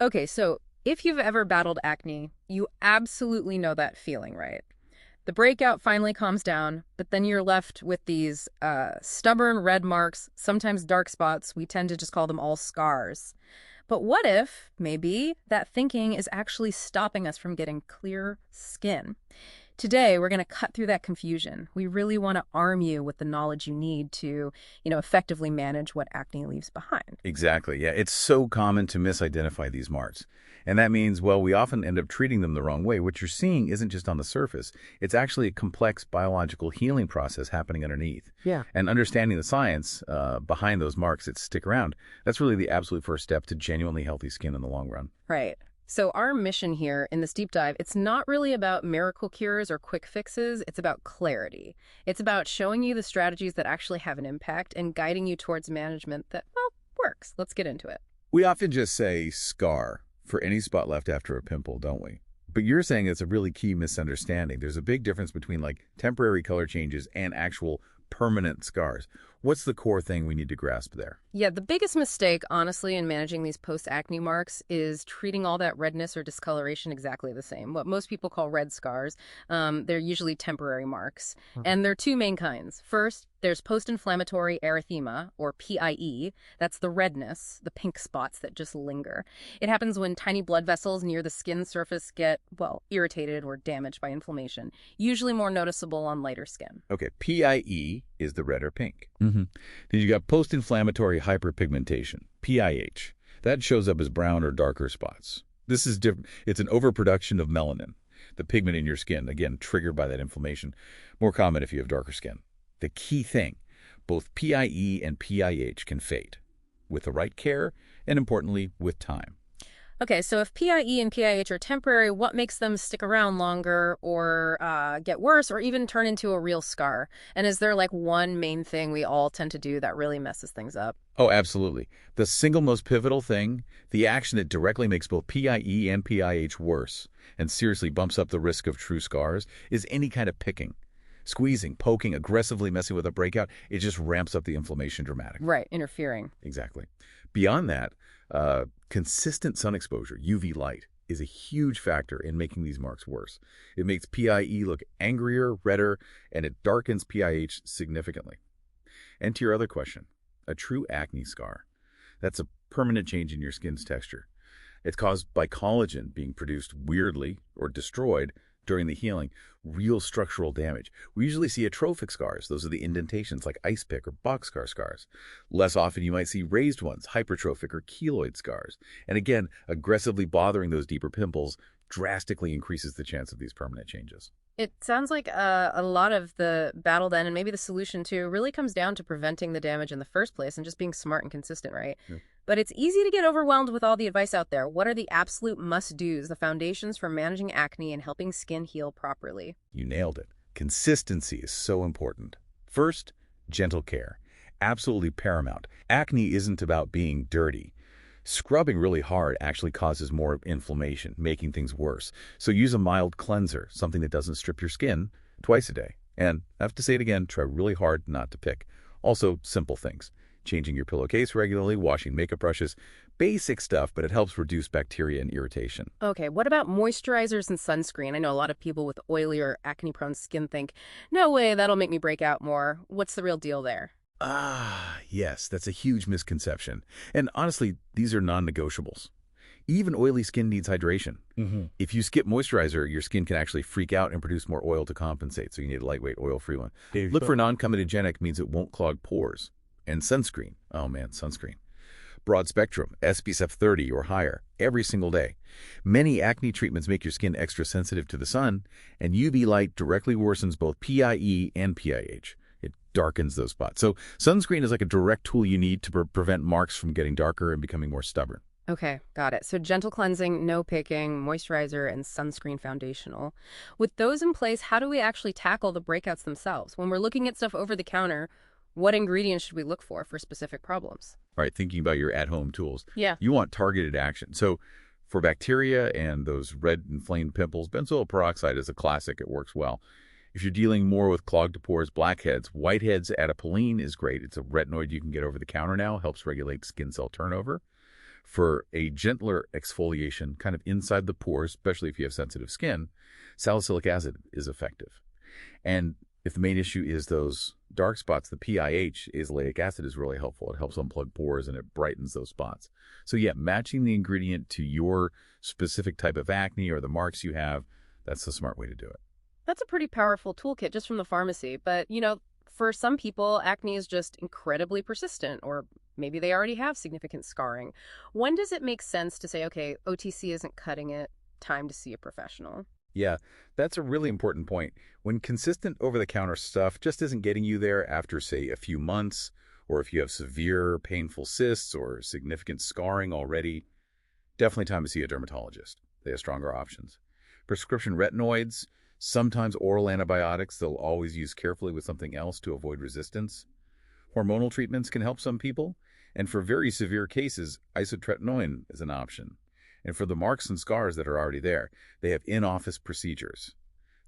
Okay, so if you've ever battled acne, you absolutely know that feeling, right? The breakout finally calms down, but then you're left with these stubborn red marks, sometimes dark spots. We tend to just call them all scars. But what if, maybe, that thinking is actually stopping us from getting clear skin? Today, we're going to cut through that confusion. We really want to arm you with the knowledge you need to, effectively manage what acne leaves behind. Exactly. Yeah, it's so common to misidentify these marks. And that means, well, we often end up treating them the wrong way. What you're seeing isn't just on the surface. It's actually a complex biological healing process happening underneath. Yeah. And understanding the science behind those marks that stick around, that's really the absolute first step to genuinely healthy skin in the long run. Right. So our mission here in this deep dive, it's not really about miracle cures or quick fixes. It's about clarity. It's about showing you the strategies that actually have an impact and guiding you towards management that, well, works. Let's get into it. We often just say scar for any spot left after a pimple, don't we? But you're saying it's a really key misunderstanding. There's a big difference between like temporary color changes and actual permanent scars. What's the core thing we need to grasp there? Yeah, the biggest mistake, honestly, in managing these post-acne marks is treating all that redness or discoloration exactly the same. What most people call red scars, they're usually temporary marks. And there are two main kinds. First, there's post-inflammatory erythema, or PIE. That's the redness, the pink spots that just linger. It happens when tiny blood vessels near the skin surface get, well, irritated or damaged by inflammation, usually more noticeable on lighter skin. Okay, PIE is the red or pink. Then you got post-inflammatory hyperpigmentation, PIH. That shows up as brown or darker spots. This is different. It's an overproduction of melanin, the pigment in your skin, again, triggered by that inflammation. More common if you have darker skin. The key thing, both PIE and PIH can fade with the right care and, importantly, with time. Okay, so if PIE and PIH are temporary, what makes them stick around longer or get worse or even turn into a real scar? And is there like one main thing we all tend to do that really messes things up? Oh, absolutely. The single most pivotal thing, the action that directly makes both PIE and PIH worse and seriously bumps up the risk of true scars, is any kind of picking. Squeezing, poking, aggressively messing with a breakout, it just ramps up the inflammation dramatically. Right, interfering. Exactly. Beyond that, consistent sun exposure, UV light, is a huge factor in making these marks worse. It makes PIE look angrier, redder, and it darkens PIH significantly. And to your other question, a true acne scar. That's a permanent change in your skin's texture. It's caused by collagen being produced weirdly or destroyed during the healing, real structural damage. We usually see atrophic scars. Those are the indentations like ice pick or boxcar scars. Less often you might see raised ones, hypertrophic or keloid scars. And again, aggressively bothering those deeper pimples drastically increases the chance of these permanent changes. It sounds like a lot of the battle then, and maybe the solution too, really comes down to preventing the damage in the first place and just being smart and consistent, right? Yeah. But it's easy to get overwhelmed with all the advice out there. What are the absolute must-dos, the foundations for managing acne and helping skin heal properly? You nailed it. Consistency is so important. First, gentle care. Absolutely paramount. Acne isn't about being dirty. Scrubbing really hard actually causes more inflammation, making things worse. So use a mild cleanser, something that doesn't strip your skin, twice a day. And I have to say it again, try really hard not to pick. Also, simple things. Changing your pillowcase regularly, washing makeup brushes, basic stuff, but it helps reduce bacteria and irritation. Okay, what about moisturizers and sunscreen? I know a lot of people with oily or acne-prone skin think, no way, that'll make me break out more. What's the real deal there? Ah, yes, that's a huge misconception. And honestly, these are non-negotiables. Even oily skin needs hydration. If you skip moisturizer, your skin can actually freak out and produce more oil to compensate, so you need a lightweight, oil-free one. Look for non-comedogenic means it won't clog pores. And sunscreen. Oh man, sunscreen. Broad spectrum, SPF 30 or higher, every single day. Many acne treatments make your skin extra sensitive to the sun, and UV light directly worsens both PIE and PIH. It darkens those spots. So sunscreen is like a direct tool you need to prevent marks from getting darker and becoming more stubborn. Okay, got it. So gentle cleansing, no picking, moisturizer, and sunscreen foundational. With those in place, how do we actually tackle the breakouts themselves? When we're looking at stuff over the counter, what ingredients should we look for specific problems? All right, thinking about your at-home tools, Yeah. you want targeted action. So for bacteria and those red inflamed pimples, benzoyl peroxide is a classic. It works well. If you're dealing more with clogged pores, blackheads, whiteheads, adapalene is great. It's a retinoid you can get over the counter now, helps regulate skin cell turnover. For a gentler exfoliation, kind of inside the pores, especially if you have sensitive skin, salicylic acid is effective. And if the main issue is those dark spots, the PIH, azelaic acid, is really helpful. It helps unplug pores and it brightens those spots. So yeah, matching the ingredient to your specific type of acne or the marks you have, that's the smart way to do it. That's a pretty powerful toolkit just from the pharmacy. But, for some people, acne is just incredibly persistent, or maybe they already have significant scarring. When does it make sense to say, okay, OTC isn't cutting it, time to see a professional? Yeah, that's a really important point. When consistent over-the-counter stuff just isn't getting you there after, say, a few months, or if you have severe painful cysts or significant scarring already, definitely time to see a dermatologist. They have stronger options. Prescription retinoids, sometimes oral antibiotics, they'll always use carefully with something else to avoid resistance. Hormonal treatments can help some people, and for very severe cases, isotretinoin is an option. And for the marks and scars that are already there, they have in-office procedures.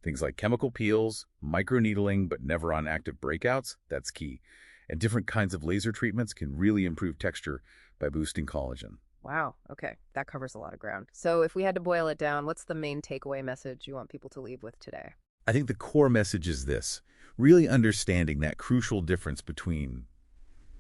Things like chemical peels, microneedling, but never on active breakouts, that's key. And different kinds of laser treatments can really improve texture by boosting collagen. Wow. Okay. That covers a lot of ground. So if we had to boil it down, what's the main takeaway message you want people to leave with today? I think the core message is this: really understanding that crucial difference between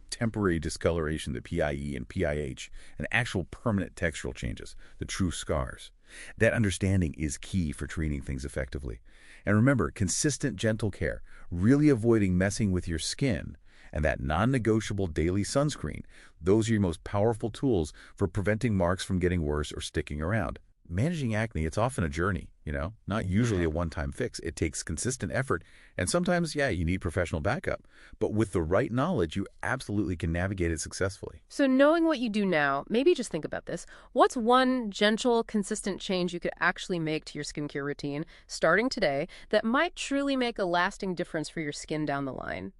temporary discoloration, the PIE and PIH, and actual permanent textural changes, the true scars. That understanding is key for treating things effectively. And remember, consistent gentle care, really avoiding messing with your skin, and that non-negotiable daily sunscreen, those are your most powerful tools for preventing marks from getting worse or sticking around. Managing acne, it's often a journey, not usually a one-time fix. It takes consistent effort, and sometimes, yeah, you need professional backup. But with the right knowledge, you absolutely can navigate it successfully. So knowing what you do now, maybe just think about this. What's one gentle, consistent change you could actually make to your skincare routine starting today that might truly make a lasting difference for your skin down the line?